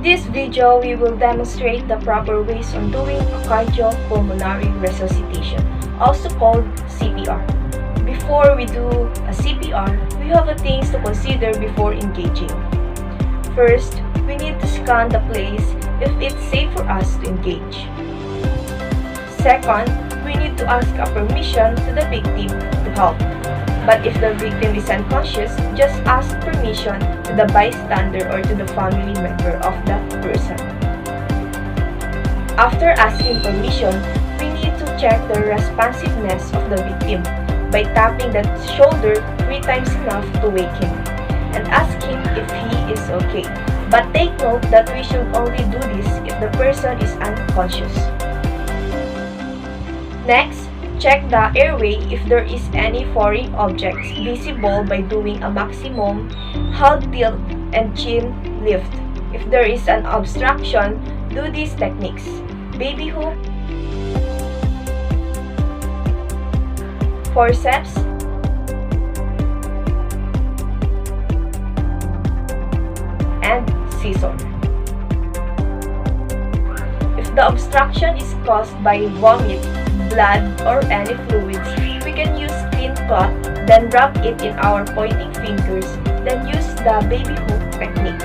this video, we will demonstrate the proper ways on doing a cardiopulmonary resuscitation, also called CPR. Before we do a CPR, we have a things to consider before engaging. First, we need to scan the place if it's safe for us to engage. Second, we need to ask a permission to the victim to help. But if the victim is unconscious, just ask permission to the bystander or to the family member of the person. After asking permission, we need to check the responsiveness of the victim by tapping the shoulder 3 times enough to wake him and ask him if he is okay. But take note that we should only do this if the person is unconscious. Next, check the airway if there is any foreign objects visible by doing a maximum head tilt and chin lift. If there is an obstruction, do these techniques: baby hook, forceps, and scissor. If the obstruction is caused by vomit, blood, or any fluids, we can use clean cloth, then wrap it in our pointing fingers, then use the baby hook technique.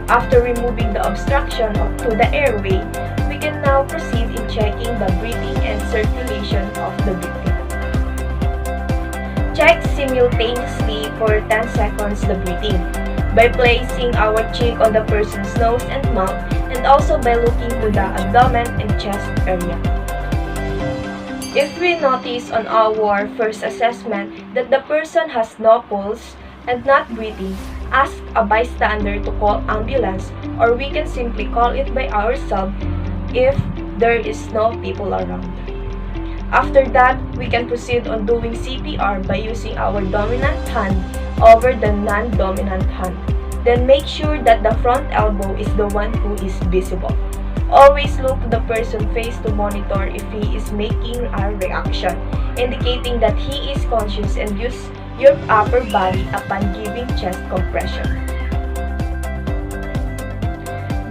After removing the obstruction to the airway, we can now proceed in checking the breathing and circulation of the victim. Check simultaneously for 10 seconds the breathing by placing our cheek on the person's nose and mouth, and also by looking to the abdomen and chest area. If we notice on our first assessment that the person has no pulse and not breathing, ask a bystander to call ambulance, or we can simply call it by ourselves if there is no people around. After that, we can proceed on doing CPR by using our dominant hand over the non-dominant hand. Then make sure that the front elbow is the one who is visible. Always look to the person's face to monitor if he is making a reaction, indicating that he is conscious, and use your upper body upon giving chest compression.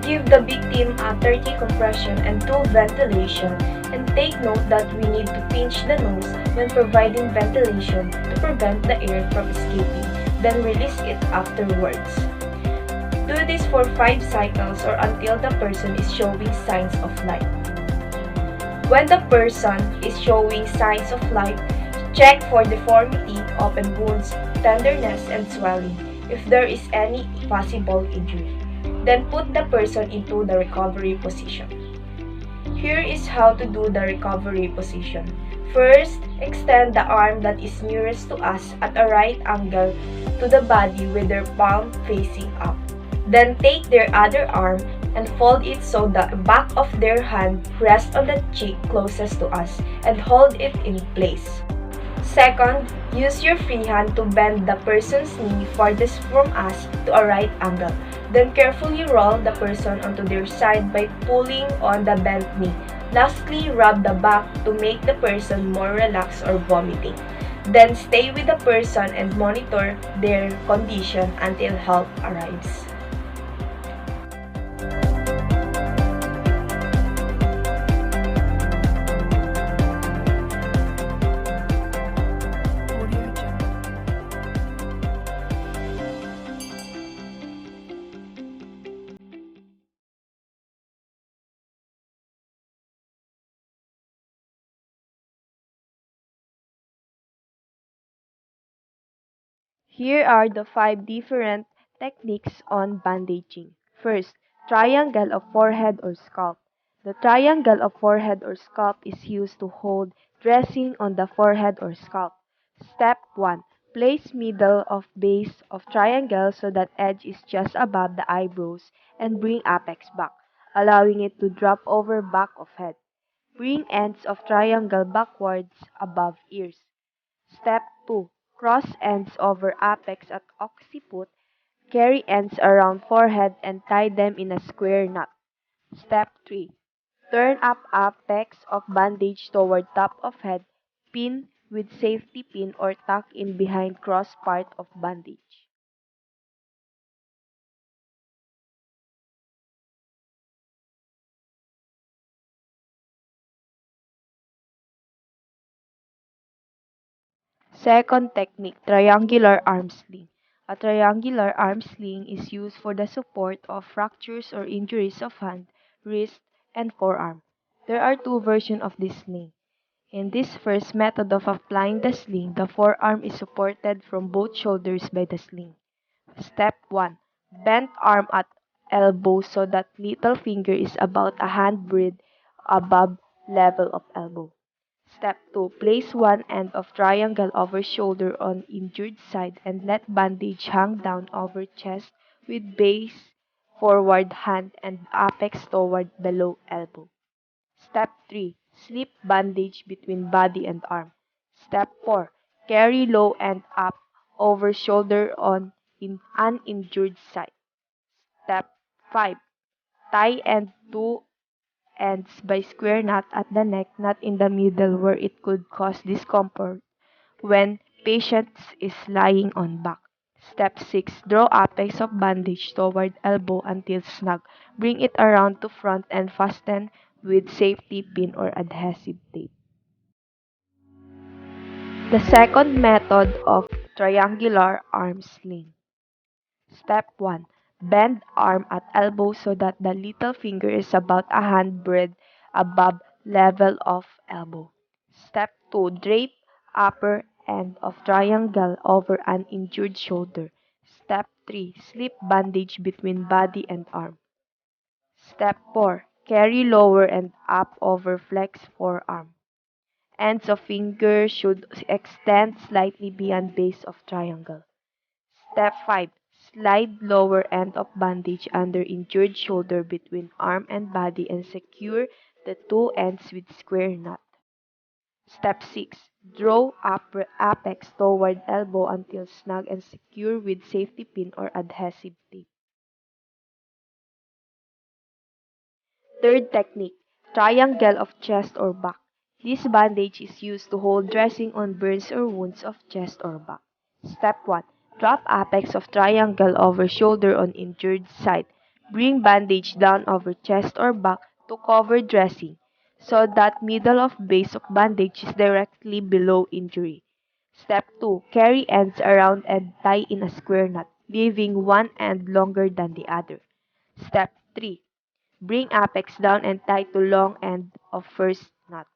Give the victim a 30 compression and 2 ventilation, and take note that we need to pinch the nose when providing ventilation to prevent the air from escaping, then release it afterwards. Do this for 5 cycles or until the person is showing signs of life. When the person is showing signs of life, check for deformity, open wounds, tenderness, and swelling if there is any possible injury. Then put the person into the recovery position. Here is how to do the recovery position. First, extend the arm that is nearest to us at a right angle to the body with their palm facing up. Then take their other arm and fold it so the back of their hand rests on the cheek closest to us and hold it in place. Second, use your free hand to bend the person's knee farthest from us to a right angle. Then carefully roll the person onto their side by pulling on the bent knee. Lastly, rub the back to make the person more relaxed or vomiting. Then stay with the person and monitor their condition until help arrives. Here are the 5 different techniques on bandaging. First, triangle of forehead or scalp. The triangle of forehead or scalp is used to hold dressing on the forehead or scalp. Step 1. Place middle of base of triangle so that edge is just above the eyebrows and bring apex back, allowing it to drop over back of head. Bring ends of triangle backwards above ears. Step 2. Cross ends over apex at occiput. Carry ends around forehead and tie them in a square knot. Step 3. Turn up apex of bandage toward top of head. Pin with safety pin or tuck in behind cross part of bandage. Second technique, triangular arm sling. A triangular arm sling is used for the support of fractures or injuries of hand, wrist, and forearm. There are two versions of this sling. In this first method of applying the sling, the forearm is supported from both shoulders by the sling. Step 1. Bend arm at elbow so that little finger is about a hand breadth above level of elbow. Step 2. Place one end of triangle over shoulder on injured side and let bandage hang down over chest with base forward hand and apex toward below elbow. Step 3. Slip bandage between body and arm. Step 4. Carry low end up over shoulder on uninjured side. Step 5. Tie end two ends by square knot at the neck, not in the middle where it could cause discomfort when patient is lying on back. Step 6. Draw apex of bandage toward elbow until snug. Bring it around to front and fasten with safety pin or adhesive tape. The second method of triangular arm sling. Step 1. Bend arm at elbow so that the little finger is about a hand breadth above level of elbow. Step 2. Drape upper end of triangle over an injured shoulder. Step 3. Slip bandage between body and arm. Step 4. Carry lower and up over flex forearm. Ends of finger should extend slightly beyond base of triangle. Step 5. Slide lower end of bandage under injured shoulder between arm and body and secure the two ends with square knot. Step 6. Draw apex toward elbow until snug and secure with safety pin or adhesive tape. Third technique, triangle of chest or back. This bandage is used to hold dressing on burns or wounds of chest or back. Step 1. Drop apex of triangle over shoulder on injured side. Bring bandage down over chest or back to cover dressing so that middle of base of bandage is directly below injury. Step 2. Carry ends around and tie in a square knot, leaving one end longer than the other. Step 3. Bring apex down and tie to long end of first knot.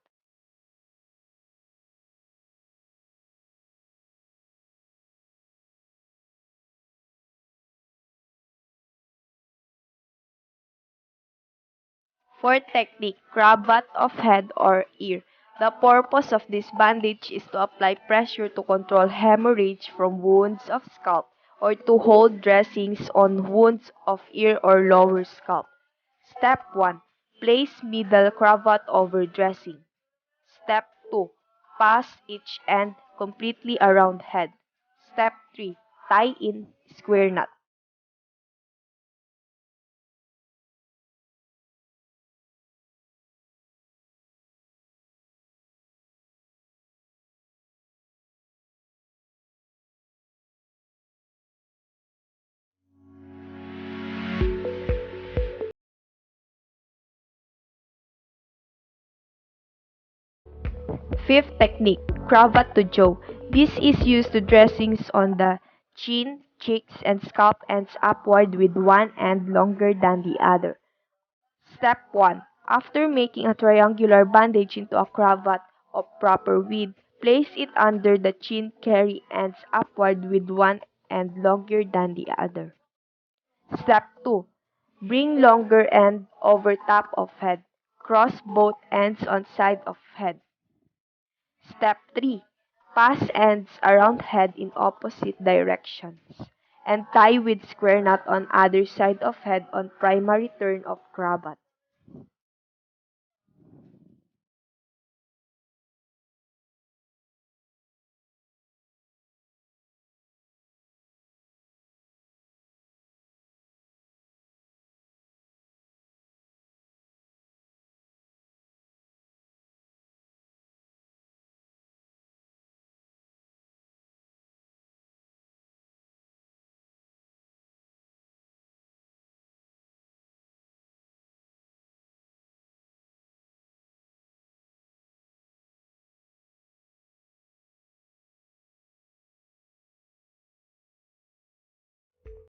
Fourth technique, cravat of head or ear. The purpose of this bandage is to apply pressure to control hemorrhage from wounds of scalp or to hold dressings on wounds of ear or lower scalp. Step 1. Place middle cravat over dressing. Step 2. Pass each end completely around head. Step 3. Tie in square knot. Fifth technique, cravat to jaw. This is used to dressings on the chin, cheeks, and scalp ends upward with one end longer than the other. Step 1. After making a triangular bandage into a cravat of proper width, place it under the chin, carry ends upward with one end longer than the other. Step 2. Bring longer end over top of head. Cross both ends on side of head. Step 3. Pass ends around head in opposite directions. And tie with square knot on other side of head on primary turn of cravat.